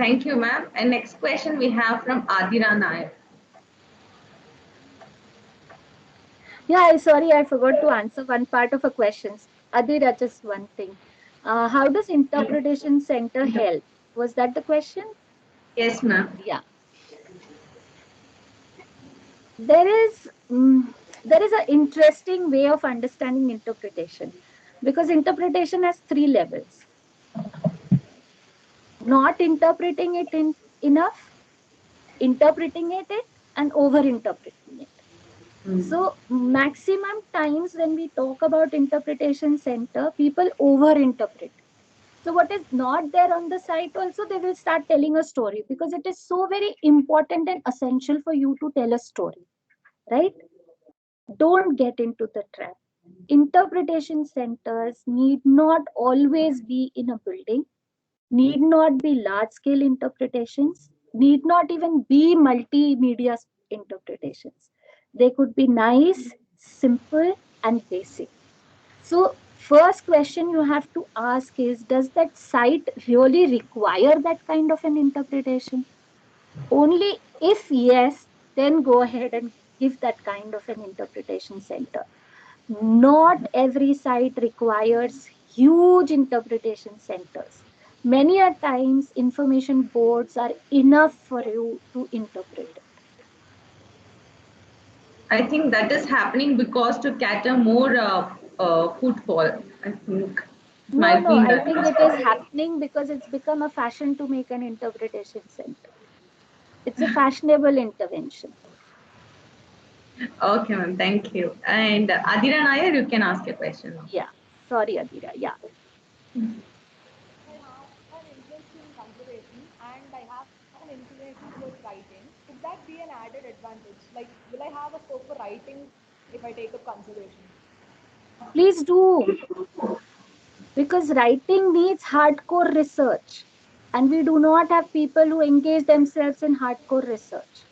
Thank you, ma'am. And next question we have from Adira Nair. Yeah, sorry, I forgot to answer one part of a question. Adira, just one thing. How does interpretation center help? Was that the question? Yes, ma'am. Yeah. There is there is an interesting way of understanding interpretation, because interpretation has three levels: not interpreting it enough, interpreting it, and over interpreting it. Mm. So maximum times when we talk about interpretation center, people over interpret. So what is not there on the site also, they will start telling a story, because it is so very important and essential for you to tell a story, right? Don't get into the trap. Interpretation centers need not always be in a building, need not be large scale interpretations, need not even be multimedia interpretations. They could be nice, simple, and basic. So, first question you have to ask is, does that site really require that kind of an interpretation? Only if yes, then go ahead and give that kind of an interpretation center. Not every site requires huge interpretation centers. Many a times, information boards are enough for you to interpret it. I think that is happening because to cater more footfall. I think it No, might no, be in I that think it is aspect. happening because it's become a fashion to make an interpretation center. It's a fashionable intervention. Okay, ma'am. Thank you. And Adira Nair, you can ask a question now. Yeah. Sorry, Adira. Yeah. I have an interest in conservation and I have an inclination towards writing. Could that be an added advantage? Like, will I have a scope for writing if I take up conservation? Please do, because writing needs hardcore research. And we do not have people who engage themselves in hardcore research.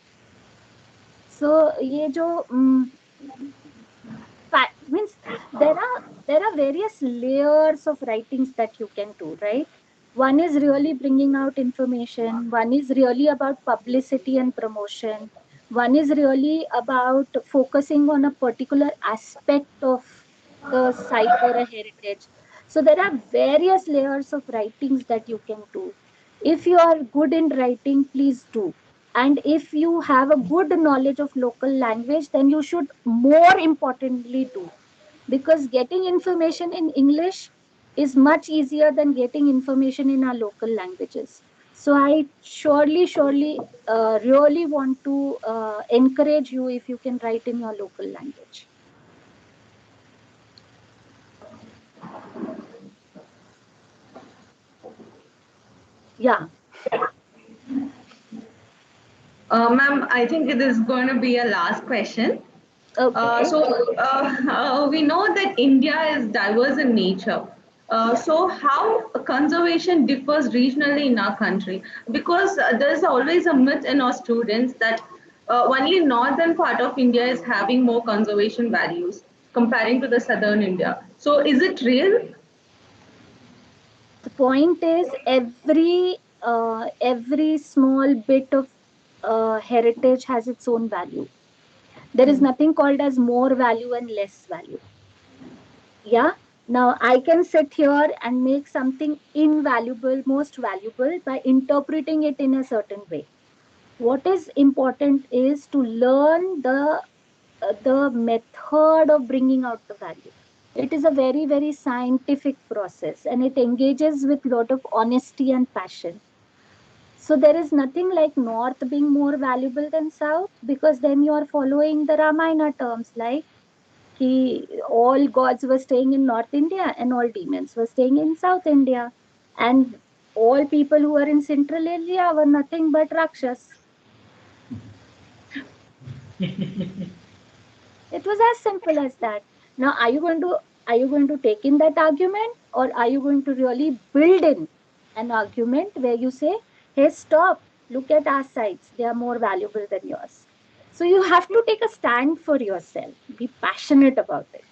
So ये जो means there are various layers of writings that you can do, right? One is really bringing out information, one is really about publicity and promotion, one is really about focusing on a particular aspect of the site or a heritage. So there are various layers of writings that you can do. If you are good in writing, please do. And if you have a good knowledge of local language, then you should more importantly do, because getting information in English is much easier than getting information in our local languages. So I surely really want to encourage you if you can write in your local language. Yeah. Ma'am, I think it is going to be a last question. Okay. We know that India is diverse in nature. So how conservation differs regionally in our country? Because there's always a myth in our students that only northern part of India is having more conservation values comparing to the southern India. So is it real? The point is every small bit of heritage has its own value. There is nothing called as more value and less value. Yeah. Now I can sit here and make something invaluable most valuable by interpreting it in a certain way. What is important is to learn the method of bringing out the value. It is a very scientific process, and it engages with lot of honesty and passion. So there is nothing like north being more valuable than south, because then you are following the Ramayana terms, like all gods were staying in North India and all demons were staying in South India, and all people who were in Central India were nothing but Rakshas. It was as simple as that. Now, are you going to take in that argument, or are you going to really build in an argument where you say, "Hey, stop! Look at our sides; they are more valuable than yours." So you have to take a stand for yourself. Be passionate about it.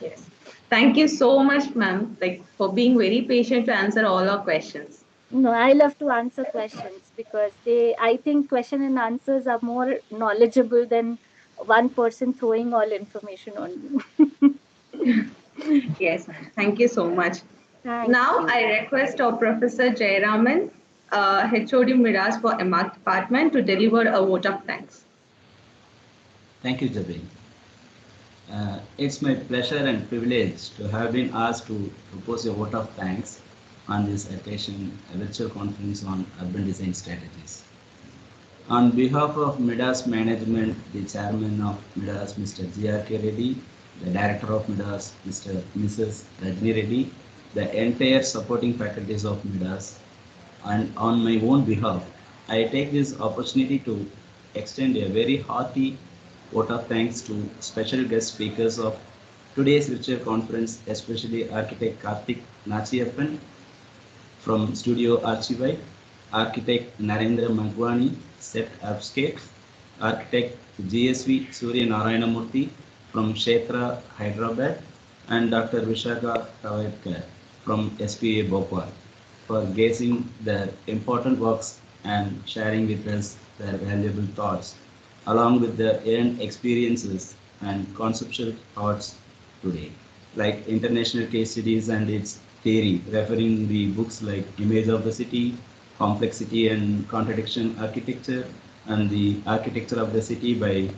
Yes. Thank you so much, ma'am, like for being very patient to answer all our questions. No, I love to answer questions because I think question and answers are more knowledgeable than one person throwing all information on you. Yes, ma'am. Thank you so much. Thank Now you. I request our Professor Jayaraman, HOD Miras for MR department to deliver a vote of thanks. Thank you, Jabin. It's my pleasure and privilege to have been asked to propose a vote of thanks on this occasion, a virtual conference on urban design strategies. On behalf of Midas Management, the chairman of Midas, Mr. G.R.K. Reddy, the director of Midas, Mrs. Rajni Reddy, the entire supporting faculties of Midas, and on my own behalf, I take this opportunity to extend a very hearty vote of thanks to special guest speakers of today's virtual conference, especially architect Karthik Nachiyappan from Studio Archivai, architect Narendra Magwani, Set Upscape, architect GSV Surya Narayanamurthy from Kshetra, Hyderabad, and Dr. Vishaka Kavatkar from SPA Bhopal for gazing their important works and sharing with us their valuable thoughts, along with their own experiences and conceptual thoughts today, like international case studies and its theory, referring the books like Image of the City, Complexity and Contradiction Architecture, and the Architecture of the City by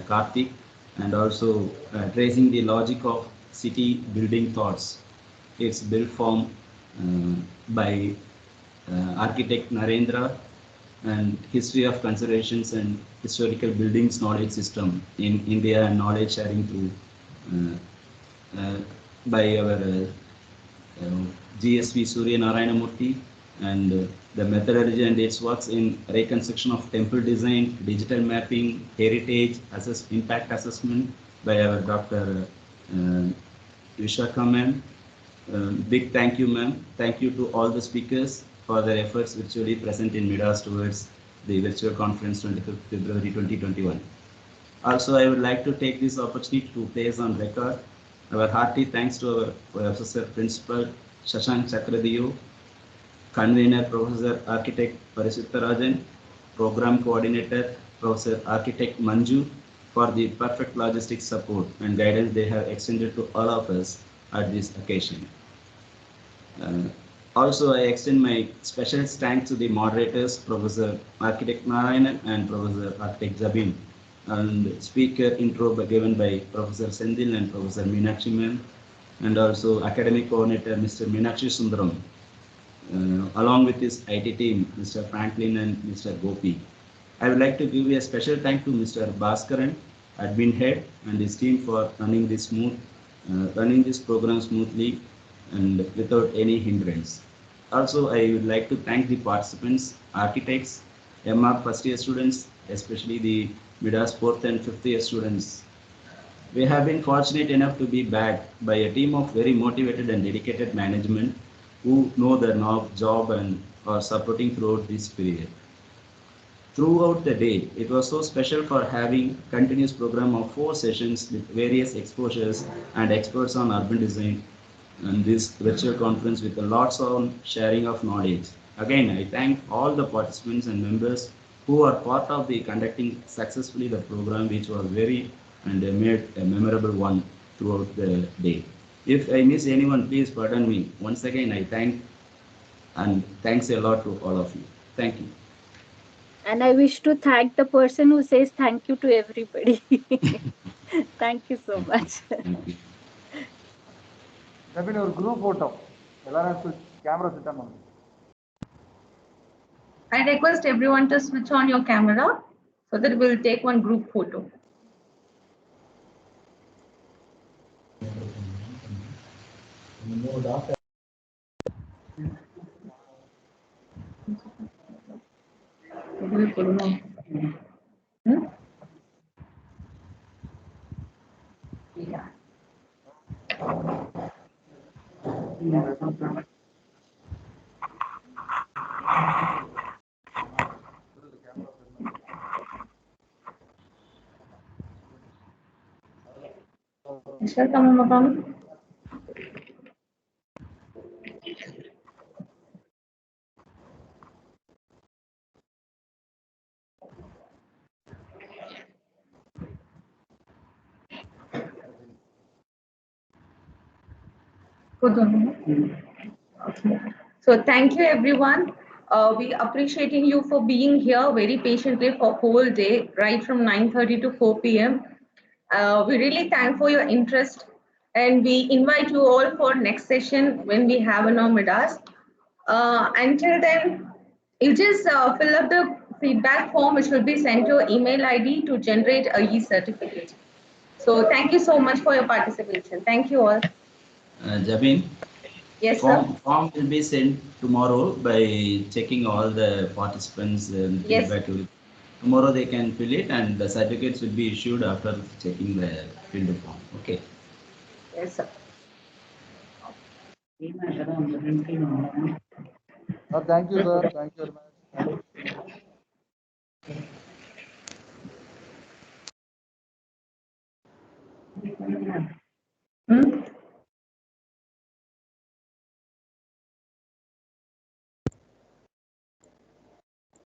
Karthik, and also tracing the logic of city building thoughts. It's built form by architect Narendra, and history of conservations and historical buildings knowledge system in India and knowledge sharing through by our GSV Surya Narayanamurthy, and the methodology and its works in reconstruction of temple design, digital mapping, heritage, impact assessment by our Dr. Vishaka ma'am. Big thank you, ma'am. Thank you to all the speakers for their efforts virtually present in Midas towards the virtual conference 25th February 2021. Also, I would like to take this opportunity to place on record our hearty thanks to our Professor Principal Shashank Chakradiyo, Convener Professor Architect Parisuttarajan, Program Coordinator Professor Architect Manju for the perfect logistics support and guidance they have extended to all of us at this occasion. Also, I extend my special thanks to the moderators, Professor Architect Narayanan and Professor Architect Jabin, and speaker intro given by Professor Sendil and Professor Meenakshi ma'am, and also academic coordinator Mr. Meenakshi Sundaram. along with his IT team, Mr. Franklin and Mr. Gopi. I would like to give a special thank to Mr. Bhaskaran, admin head, and his team for running this program smoothly and without any hindrance. Also, I would like to thank the participants, architects, MR first year students, especially the MIDAS fourth and fifth year students. We have been fortunate enough to be backed by a team of very motivated and dedicated management who know their job and are supporting throughout this period. Throughout the day, it was so special for having continuous program of 4 sessions with various exposures and experts on urban design and this virtual conference with a lots of sharing of knowledge. Again, I thank all the participants and members who are part of the conducting successfully the program, which was very and made a memorable one throughout the day. If I miss anyone, please pardon me. Once again, I thank and thanks a lot to all of you. Thank you. And I wish to thank the person who says thank you to everybody. Thank you so much. Thank you. Jabin, ஒரு group photo. எல்லாரும் camera set on. I request everyone to switch on your camera so that we'll take one group photo. Yeah. Okay. So thank you everyone. We appreciating you for being here very patiently for whole day, right from 9:30 to 4 p.m. We really thank for your interest and we invite you all for next session when we have an Midas. Until then, you just fill up the feedback form which will be sent to your email ID to generate a e-certificate. So thank you so much for your participation. Thank you all. Jabin? Yes, sir. Form will be sent tomorrow by checking all the participants and Yes. feedback. Tomorrow they can fill it and the certificates will be issued after checking the filled form. Okay. Yes, sir. Thank you, sir. Thank you very much.